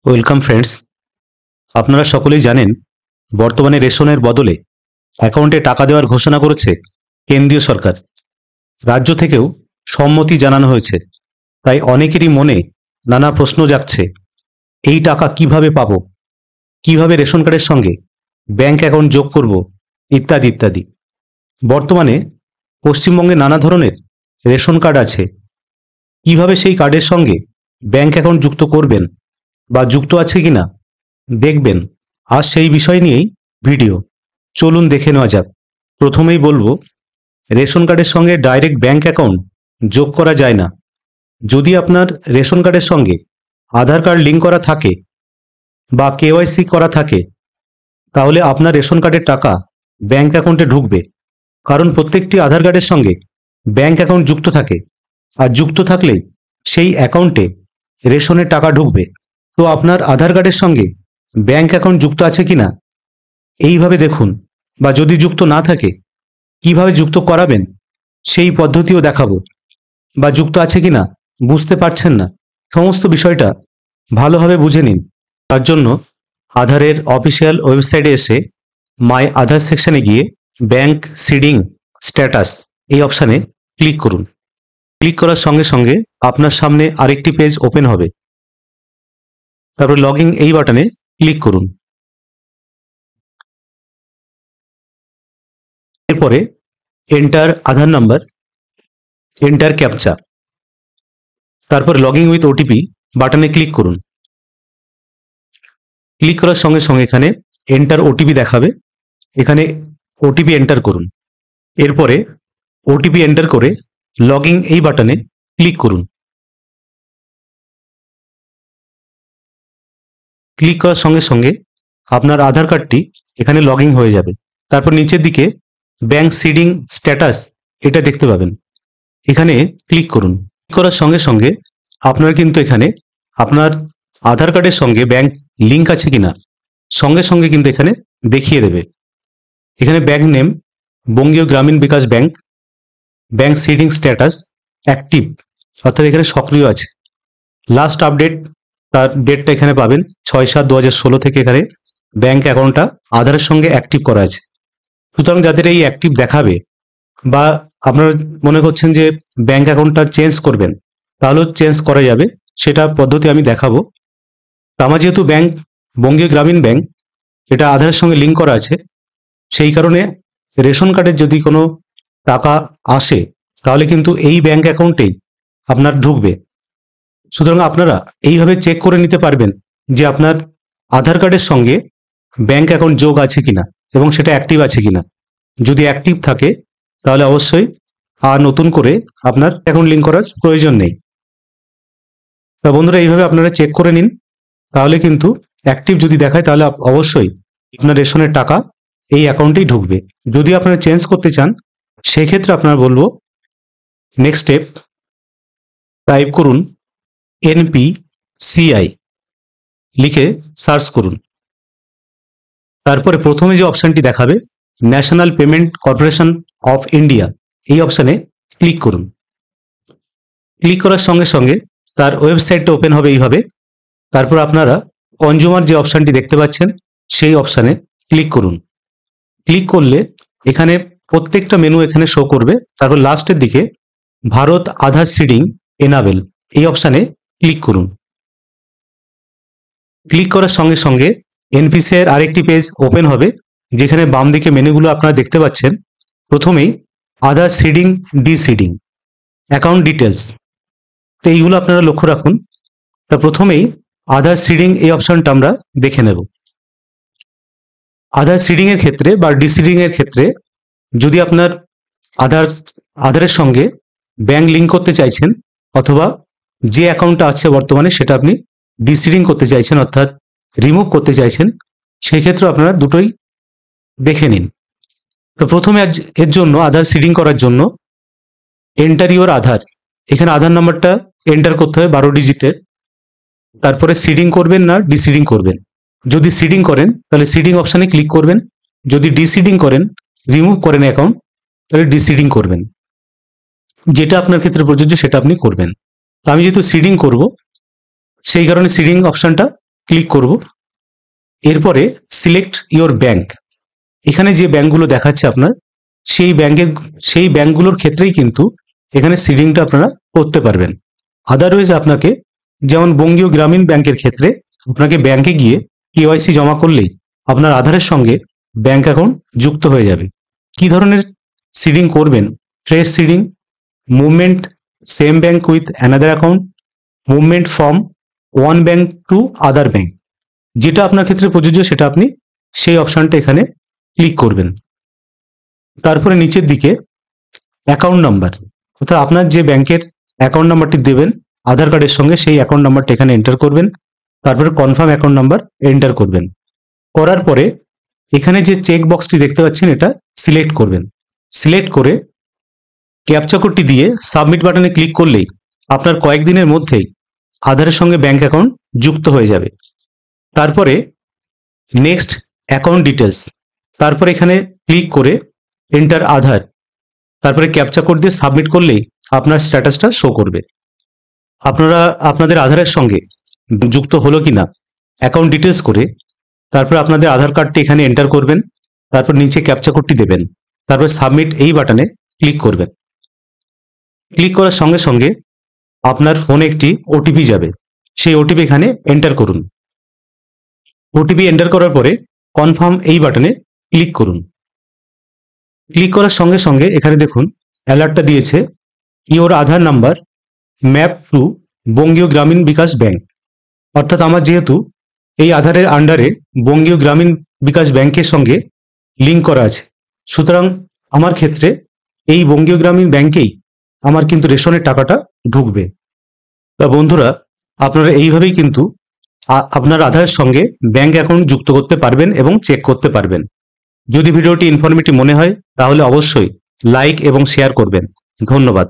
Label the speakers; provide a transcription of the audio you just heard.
Speaker 1: Welcome friends. আপনারা সকলেই জানেন বর্তমানে রেশনের বদলে অ্যাকাউন্টে টাকা দেওয়ার ঘোষণা করেছে কেন্দ্রীয় সরকার। রাজ্য থেকেও সম্মতি জানানো হয়েছে। তাই অনেকেরই মনে নানা প্রশ্ন জাগছে, এই টাকা কিভাবে পাবো, কিভাবে রেশন কার্ডের সঙ্গে ব্যাংক অ্যাকাউন্ট যোগ করব, ইত্যাদি ইত্যাদি। বর্তমানে পশ্চিমবঙ্গে নানা ধরনের রেশন কার্ড আছে। কিভাবে সেই কার্ডের সঙ্গে ব্যাংক অ্যাকাউন্ট যুক্ত করবেন বা যুক্ত আছে কিনা দেখবেন, আজ সেই বিষয় নিয়েই ভিডিও। চলুন দেখে নেওয়া যাক। প্রথমেই বলবো, রেশন কার্ডের সঙ্গে ডাইরেক্ট ব্যাংক অ্যাকাউন্ট যোগ করা যায় না। যদি আপনার রেশন কার্ডের সঙ্গে আধার কার্ড লিঙ্ক করা থাকে বা কেওয়াইসি করা থাকে, তাহলে আপনার রেশন কার্ডের টাকা ব্যাংক অ্যাকাউন্টে ঢুকবে। কারণ প্রত্যেকটি আধার কার্ডের সঙ্গে ব্যাংক অ্যাকাউন্ট যুক্ত থাকে, আর যুক্ত থাকলেই সেই অ্যাকাউন্টে রেশনের টাকা ঢুকবে। তো আপনার আধার কার্ডের সঙ্গে ব্যাংক অ্যাকাউন্ট যুক্ত আছে কিনা এইভাবে দেখুন, বা যদি যুক্ত না থাকে কিভাবে যুক্ত করাবেন সেই পদ্ধতিও দেখাবো। বা যুক্ত আছে কিনা বুঝতে পারছেন না, সমস্ত বিষয়টা ভালোভাবে বুঝে নিন। তার জন্য আধারের অফিসিয়াল ওয়েবসাইটে এসে মাই আধার সেকশনে গিয়ে ব্যাংক সিডিং স্ট্যাটাস এই অপশানে ক্লিক করুন। ক্লিক করার সঙ্গে সঙ্গে আপনার সামনে আরেকটি পেজ ওপেন হবে। তারপর লগইন এই বাটনে ক্লিক করুন। এরপরে এন্টার আধার নাম্বার, এন্টার ক্যাপচা, তারপর লগইন উইথ ওটিপি বাটনে ক্লিক করুন। ক্লিক করার সঙ্গে সঙ্গে এখানে এন্টার ওটিপি দেখাবে, এখানে ওটিপি এন্টার করুন। এরপরে ওটিপি এন্টার করে লগইন এই বাটনে ক্লিক করুন। ক্লিক করার সঙ্গে সঙ্গে আপনার আধার কার্ডটি এখানে লগইন হয়ে যাবে। তারপর নিচের দিকে ব্যাংক সিডিং স্ট্যাটাস এটা দেখতে পাবেন, এখানে ক্লিক করুন। ক্লিক করার সঙ্গে সঙ্গে আপনার কিন্তু এখানে আপনার আধার কার্ডের সঙ্গে ব্যাংক লিঙ্ক আছে কিনা সঙ্গে সঙ্গে কিন্তু এখানে দেখিয়ে দেবে। এখানে bank name Bangiya Gramin Bikash bank, bank seeding status active, অর্থাৎ এখানে সক্রিয় আছে। লাস্ট আপডেট তার ডেটটা এখানে পাবেন 6/7/2016 থেকে এখানে ব্যাংক অ্যাকাউন্টটা আধারের সঙ্গে অ্যাক্টিভ করা আছে। সুতরাং যাদের এই অ্যাক্টিভ দেখাবে বা আপনারা মনে করছেন যে ব্যাংক অ্যাকাউন্টটা চেঞ্জ করবেন, তাহলেও চেঞ্জ করা যাবে, সেটা পদ্ধতি আমি দেখাবো। আমার যেহেতু ব্যাংক বঙ্গীয় গ্রামীণ ব্যাংক, এটা আধারের সঙ্গে লিঙ্ক করা আছে, সেই কারণে রেশন কার্ডের যদি কোনো টাকা আসে তাহলে কিন্তু এই ব্যাংক অ্যাকাউন্টেই আপনার ঢুকবে। সুতরাং আপনারা এইভাবে চেক করে নিতে পারবেন যে আপনার আধার কার্ডের সঙ্গে ব্যাংক অ্যাকাউন্ট যোগ আছে কিনা এবং সেটা অ্যাক্টিভ আছে কিনা। যদি অ্যাক্টিভ থাকে তাহলে অবশ্যই আর নতুন করে আপনার অ্যাকাউন্ট লিঙ্ক করার প্রয়োজন নেই। তা বন্ধুরা, এইভাবে আপনারা চেক করে নিন, তাহলে কিন্তু অ্যাক্টিভ যদি দেখায় তাহলে অবশ্যই আপনার রেশনের টাকা এই অ্যাকাউন্টেই ঢুকবে। যদি আপনারা চেঞ্জ করতে চান সেক্ষেত্রে আপনারা বলবো, নেক্সট স্টেপ টাইপ করুন NPCI, লিখে সার্চ করুন। তারপরে প্রথমে যে অপশানটি দেখাবে national payment corporation of India, এই অপশানে ক্লিক করুন। ক্লিক করার সঙ্গে সঙ্গে তার ওয়েবসাইটটা ওপেন হবে এইভাবে। তারপর আপনারা কনজিউমার যে অপশানটি দেখতে পাচ্ছেন সেই অপশানে ক্লিক করুন। ক্লিক করলে এখানে প্রত্যেকটা মেনু এখানে শো করবে। তারপর লাস্টের দিকে ভারত আধার সিডিং এনাবেল এই অপশানে ক্লিক করুন। ক্লিক করার সঙ্গে সঙ্গে NPCI এর আরেকটি পেজ ওপেন হবে, যেখানে বাম দিকে মেনুগুলো আপনারা দেখতে পাচ্ছেন। প্রথমেই আধার সিডিং ডিসিডিং অ্যাকাউন্ট ডিটেলস, তো এইগুলো আপনারা লক্ষ্য রাখুন। তা প্রথমেই আধার সিডিং এই অপশনটা আমরা দেখে নেব। আধার সিডিং এর ক্ষেত্রে বা ডিসিডিং এর ক্ষেত্রে যদি আপনার আধারের সঙ্গে ব্যাংক লিঙ্ক করতে চাইছেন, অথবা যে অ্যাকাউন্টটা আছে বর্তমানে সেটা আপনি ডিসিডিং করতে চাইছেন অর্থাৎ রিমুভ করতে চাইছেন, সেক্ষেত্রে আপনারা দুটোই দেখে নিন। তো প্রথমে এর জন্য আধার সিডিং করার জন্য এন্টার ইউর আধার, এখানে আধার নাম্বারটা এন্টার করতে হবে 12 ডিজিটের। তারপরে সিডিং করবেন না ডিসিডিং করবেন। যদি সিডিং করেন তাহলে সিডিং অপশানে ক্লিক করবেন, যদি ডিসিডিং করেন রিমুভ করেন অ্যাকাউন্ট তাহলে ডিসিডিং করবেন। যেটা আপনার ক্ষেত্রে প্রযোজ্য সেটা আপনি করবেন। তো আমি যেহেতু সিডিং করব সেই কারণে সিডিং অপশানটা ক্লিক করব। এরপরে সিলেক্ট ইওর ব্যাংক, এখানে যে ব্যাংকগুলো দেখাচ্ছে আপনার সেই ব্যাংকগুলোর ক্ষেত্রেই কিন্তু এখানে সিডিংটা আপনারা করতে পারবেন। আদারওয়াইজ আপনাকে, যেমন বঙ্গীয় গ্রামীণ ব্যাংকের ক্ষেত্রে আপনাকে ব্যাংকে গিয়ে কেওয়াইসি জমা করলেই আপনার আধারের সঙ্গে ব্যাংক অ্যাকাউন্ট যুক্ত হয়ে যাবে। কি ধরনের সিডিং করবেন? Fresh seeding, movement same bank with another account, movement from one bank to other bank, যেটা আপনার ক্ষেত্রে প্রযোজ্য সেটা আপনি সেই অপশানটা এখানে ক্লিক করবেন। তারপরে নিচের দিকে অ্যাকাউন্ট নাম্বার, অর্থাৎ আপনার যে ব্যাংকের অ্যাকাউন্ট নাম্বারটি দেবেন আধার কার্ডের সঙ্গে সেই অ্যাকাউন্ট নাম্বারটা এখানে এন্টার করবেন। তারপরে কনফার্ম অ্যাকাউন্ট নাম্বার এন্টার করবেন। করার পরে এখানে যে চেক বক্সটি দেখতে পাচ্ছেন এটা সিলেক্ট করবেন। সিলেক্ট করে ক্যাপচা কোডটি দিয়ে সাবমিট বাটনে ক্লিক করলেই আপনার কয়েকদিনের মধ্যেই আধারের সঙ্গে ব্যাংক অ্যাকাউন্ট যুক্ত হয়ে যাবে। তারপরে নেক্সট অ্যাকাউন্ট ডিটেলস, তারপরে এখানে ক্লিক করে এন্টার আধার, তারপরে ক্যাপচা কোড দিয়ে সাবমিট করলেই আপনার স্ট্যাটাসটা শো করবে। আপনারা আপনাদের আধারের সঙ্গে যুক্ত হলো কিনা অ্যাকাউন্ট ডিটেলস করে তারপর আপনাদের আধার কার্ডটি এখানে এন্টার করবেন। তারপর নিচে ক্যাপচা কোডটি দেবেন, তারপর সাবমিট এই বাটনে ক্লিক করবেন। ক্লিক করার সঙ্গে সঙ্গে আপনার ফোনে একটি ওটিপি যাবে, সেই ওটিপি এখানে এন্টার করুন। ওটিপি এন্টার করার পরে কনফার্ম এই বাটনে ক্লিক করুন। ক্লিক করার সঙ্গে সঙ্গে এখানে দেখুন অ্যালার্টটা দিয়েছে, your Aadhaar number map to Bangiya Gramin Bikash bank, অর্থাৎ আমার যেহেতু এই আধারের আন্ডারে বঙ্গীয় গ্রামীণ বিকাশ ব্যাংকের সঙ্গে লিঙ্ক করা আছে, সুতরাং আমার ক্ষেত্রে এই বঙ্গীয় গ্রামীণ ব্যাংকেই আমার কিন্তু রেশনের টাকাটা ঢুকবে। তা বন্ধুরা, আপনারা এইভাবেই কিন্তু আপনার আধারের সঙ্গে ব্যাংক অ্যাকাউন্ট যুক্ত করতে পারবেন এবং চেক করতে পারবেন। যদি ভিডিওটি ইনফরমেটিভ মনে হয় তাহলে অবশ্যই লাইক এবং শেয়ার করবেন। ধন্যবাদ।